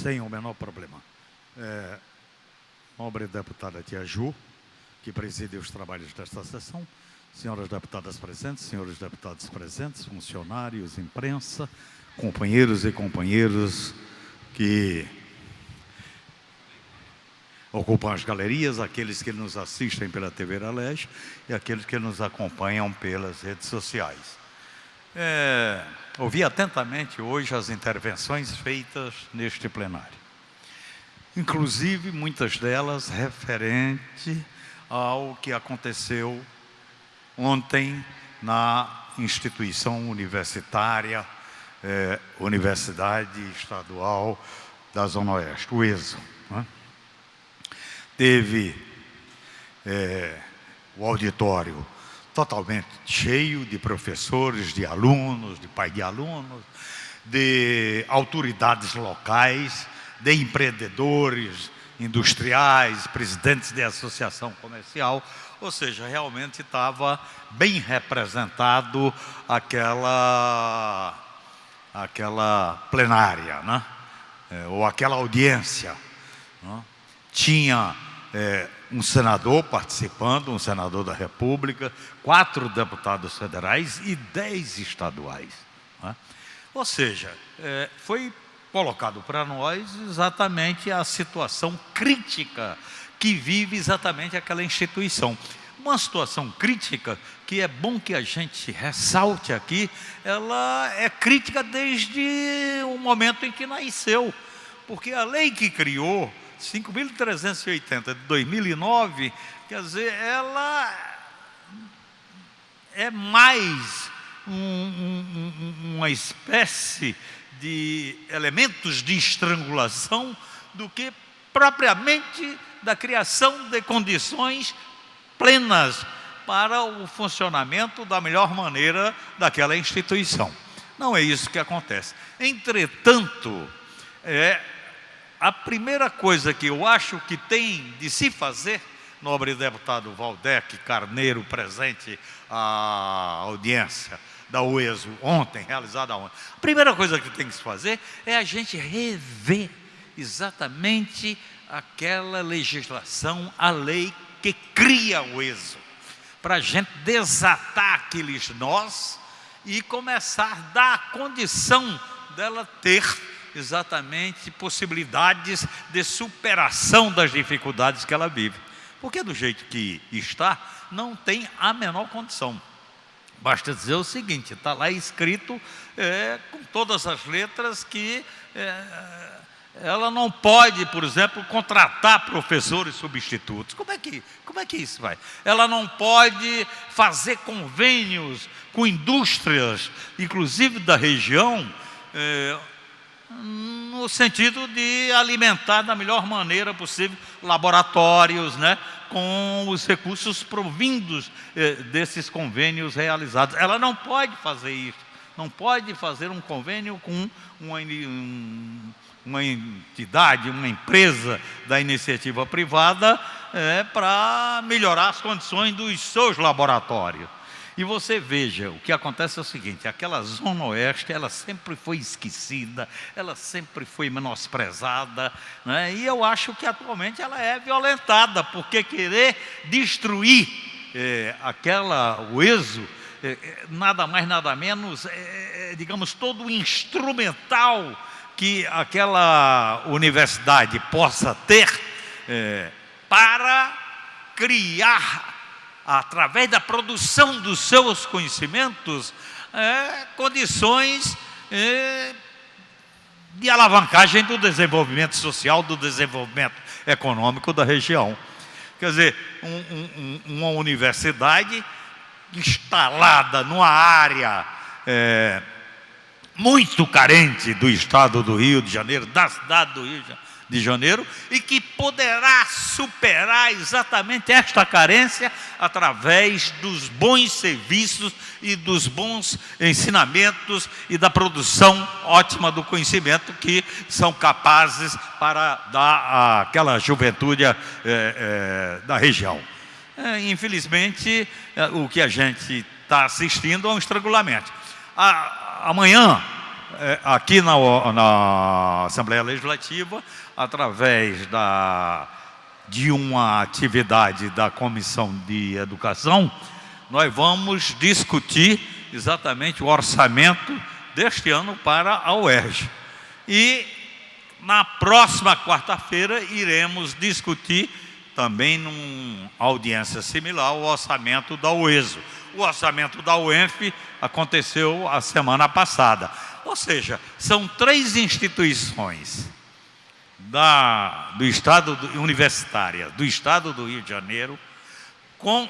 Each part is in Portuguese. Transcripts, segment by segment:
Sem o menor problema. Nobre deputada Tia Ju, que preside os trabalhos desta sessão, senhoras deputadas presentes, senhores deputados presentes, funcionários, imprensa, companheiros e companheiras que ocupam as galerias, aqueles que nos assistem pela TV Alerj e aqueles que nos acompanham pelas redes sociais. Ouvi atentamente hoje as intervenções feitas neste plenário, inclusive muitas delas referente ao que aconteceu ontem na instituição universitária, Universidade Estadual da Zona Oeste, o ESO, né? Teve o auditório totalmente cheio de professores, de alunos, de pais de alunos, de autoridades locais, de empreendedores, industriais, presidentes de associação comercial, ou seja, realmente estava bem representado aquela plenária, né? Ou aquela audiência, né? Tinha um senador participando, um senador da República, 4 deputados federais e 10 estaduais, né? Ou seja, foi colocado para nós exatamente a situação crítica que vive exatamente aquela instituição. Uma situação crítica que é bom que a gente ressalte aqui, ela é crítica desde o momento em que nasceu, porque a lei que criou 5.380 de 2009, quer dizer, ela é mais uma espécie de elementos de estrangulação do que propriamente da criação de condições plenas para o funcionamento da melhor maneira daquela instituição. Não é isso que acontece. Entretanto, a primeira coisa que eu acho que tem de se fazer, nobre deputado Valdec Carneiro, presente à audiência da UESO ontem, realizada ontem, a primeira coisa que tem que se fazer é a gente rever exatamente aquela legislação, a lei que cria o ESO, para a gente desatar aqueles nós e começar a dar a condição dela ter exatamente possibilidades de superação das dificuldades que ela vive, porque do jeito que está, não tem a menor condição. Basta dizer o seguinte, está lá escrito com todas as letras que ela não pode, por exemplo, contratar professores substitutos. Como é que isso vai? Ela não pode fazer convênios com indústrias, inclusive da região, no sentido de alimentar da melhor maneira possível laboratórios, né, com os recursos provindos desses convênios realizados. Ela não pode fazer isso, não pode fazer um convênio com uma entidade, uma empresa da iniciativa privada para melhorar as condições dos seus laboratórios. E você veja, o que acontece é o seguinte, aquela Zona Oeste, ela sempre foi esquecida, ela sempre foi menosprezada, né? E eu acho que atualmente ela é violentada, porque querer destruir o ESO, nada mais, nada menos, digamos, todo o instrumental que aquela universidade possa ter para criar, através da produção dos seus conhecimentos, condições de alavancagem do desenvolvimento social, do desenvolvimento econômico da região. Quer dizer, uma universidade instalada numa área muito carente do estado do Rio de Janeiro, da cidade do Rio de Janeiro, e que poderá superar exatamente esta carência através dos bons serviços e dos bons ensinamentos e da produção ótima do conhecimento que são capazes para dar àquela juventude da região. Infelizmente, o que a gente está assistindo é um estrangulamento. Amanhã, aqui na Assembleia Legislativa, através de uma atividade da Comissão de Educação, nós vamos discutir exatamente o orçamento deste ano para a UERJ. E na próxima quarta-feira iremos discutir também numa audiência similar o orçamento da UESO. O orçamento da UENF aconteceu a semana passada. Ou seja, são 3 instituições do Estado universitárias do Estado do Rio de Janeiro com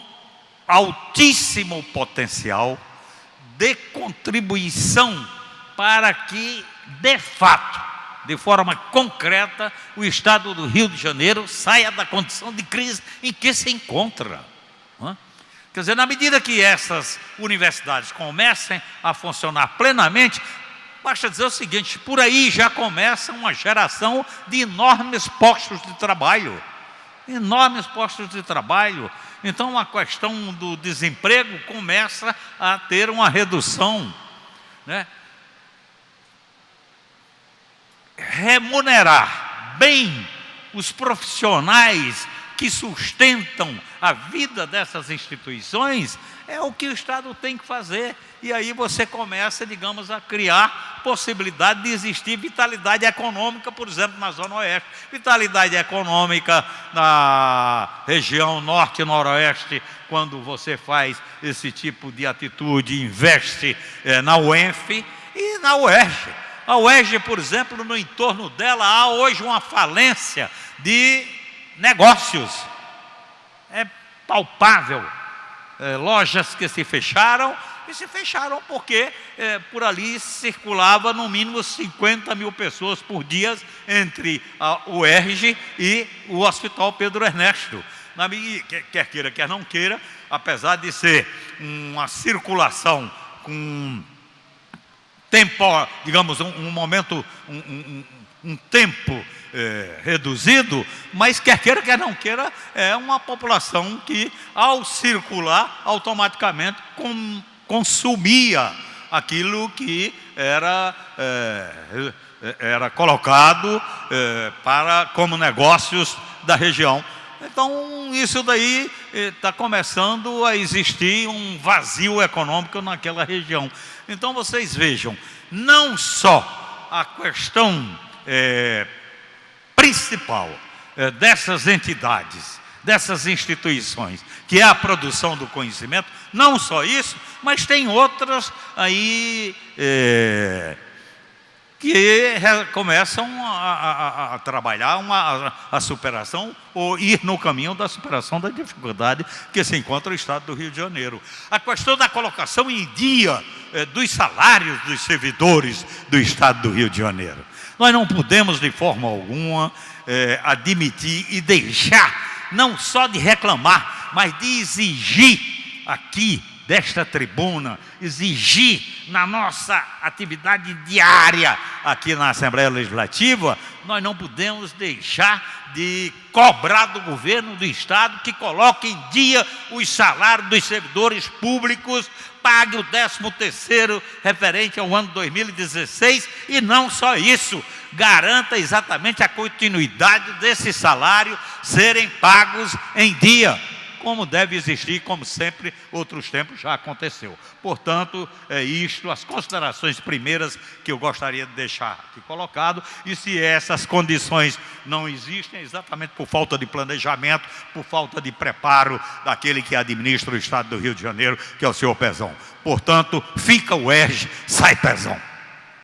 altíssimo potencial de contribuição para que, de fato, de forma concreta, o Estado do Rio de Janeiro saia da condição de crise em que se encontra. Quer dizer, na medida que essas universidades comecem a funcionar plenamente, basta dizer o seguinte: por aí já começa uma geração de enormes postos de trabalho. Enormes postos de trabalho. Então a questão do desemprego começa a ter uma redução, né? Remunerar bem os profissionais que sustentam a vida dessas instituições é o que o Estado tem que fazer. E aí você começa, digamos, a criar possibilidade de existir vitalidade econômica, por exemplo, na Zona Oeste. Vitalidade econômica na região Norte e Noroeste, quando você faz esse tipo de atitude, investe na UENF e na UERJ. A UERJ, por exemplo, no entorno dela há hoje uma falência de negócios. É palpável. Lojas que se fecharam, e se fecharam porque por ali circulava no mínimo 50 mil pessoas por dia entre a UERJ e o Hospital Pedro Ernesto. Quer queira, quer não queira, apesar de ser uma circulação com tempo, digamos, um momento, um tempo reduzido, mas quer queira, quer não queira, é uma população que, ao circular, automaticamente consumia aquilo que era colocado como negócios da região. Então, isso daí está começando a existir um vazio econômico naquela região. Então, vocês vejam, não só a questão principal dessas entidades, dessas instituições, que é a produção do conhecimento, não só isso, mas tem outras aí que começam a trabalhar a superação, ou ir no caminho da superação da dificuldade que se encontra o Estado do Rio de Janeiro. A questão da colocação em dia dos salários dos servidores do Estado do Rio de Janeiro. Nós não podemos, de forma alguma, admitir e deixar, não só de reclamar, mas de exigir aqui, desta tribuna, exigir na nossa atividade diária aqui na Assembleia Legislativa, nós não podemos deixar de cobrar do governo do Estado que coloque em dia os salários dos servidores públicos, pague o 13º referente ao ano 2016 e não só isso, garanta exatamente a continuidade desse salário serem pagos em dia, como deve existir, como sempre, outros tempos já aconteceu. Portanto, é isto, as considerações primeiras que eu gostaria de deixar aqui colocado, e se essas condições não existem, é exatamente por falta de planejamento, por falta de preparo daquele que administra o Estado do Rio de Janeiro, que é o senhor Pezão. Portanto, fica o UERJ, sai Pezão.